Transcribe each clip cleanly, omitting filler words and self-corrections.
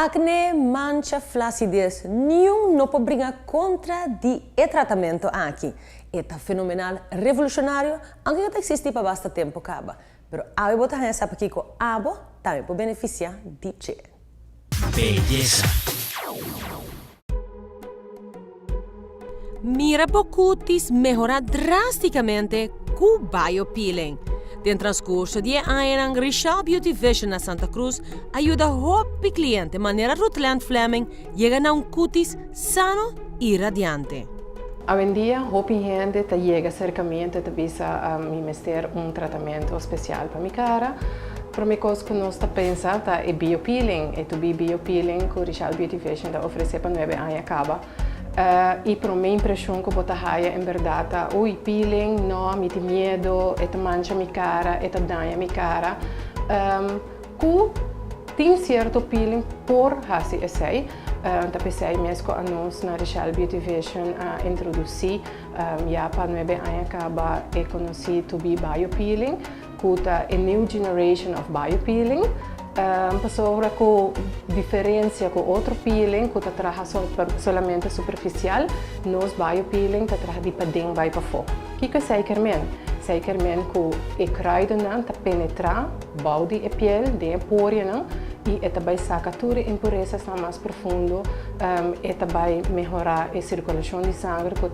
Acne, mancha, flacidez, nenhum não pode brigar contra o tratamento aqui. É fenomenal, revolucionário, aunque não existe para bastante tempo, acaba. Mas a botar essa aqui com a também pode beneficiar de você. Belleza. Mira Bocutis melhora drasticamente com biopeeling. No transcurso de anos, Richard Beauty Vision na Santa Cruz ajuda a cliente de maneira Rutland Fleming chega a cutis sano e radiante. Hoje em dia, muita gente chega cercamente e visa me mester tratamento especial para minha cara. Para mim, coisa que nós pensamos é biopeeling. E biopeeling que o Richard Beauty Vision oferece para 9 anos acaba. E para minha impressão que eu haia em verdade, o peeling não me tem medo, mancha minha cara, danha minha cara. Que tem certo peeling por fazer isso. Então pensei mesmo que nós na Richard Beauty Vision introduzir já para 9 anos acaba e conheci o biopeeling, que é a new generation of biopeeling. Passou com diferença com outro peeling que traz somente superficial, nós biopeeling traz de para dentro vai para fora. O que é Seikerman? Seikerman que o kruiden não penetra, balde a pele, de pore não, e vai sacar todas as impurezas mais profundo, vai melhorar a circulação de sangue, que é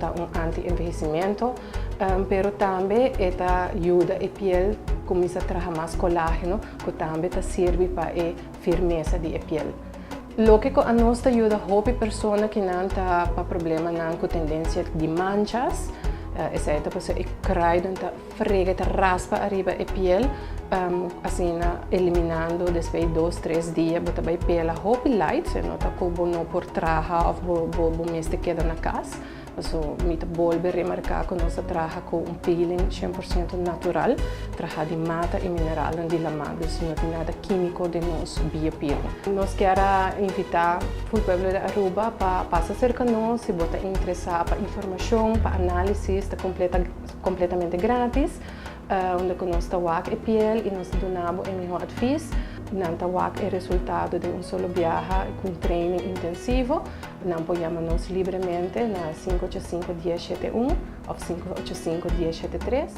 anti-envelhecimento, mas também ajuda a pele começa a trazer mais colágeno, que também serve para a firmeza da pele. O que nos ajuda a pessoas que não têm problema com tendência de manchas, exceto porque o kruiden frega, raspa arriba a pele, assim eliminando depois de 2-3 dias, você vai pele light, não está como não por traja ou por mesmo queda na casa. So, mita volve remarcar que nós trabalhamos com peeling 100% natural, trabalhamos de mata e mineral de lamado, não tem nada químico de nosso biopeeling. Nós queremos invitar o povo de Aruba para passar cerca de nós, se você interessar para informação, para análise, está completamente grátis, onde nós trabalhamos a pele e nós damos o melhor advice. Não trabalhamos o resultado de solo viagem com treino intensivo. Não podemos livremente na 585-1071 ou 585-1073.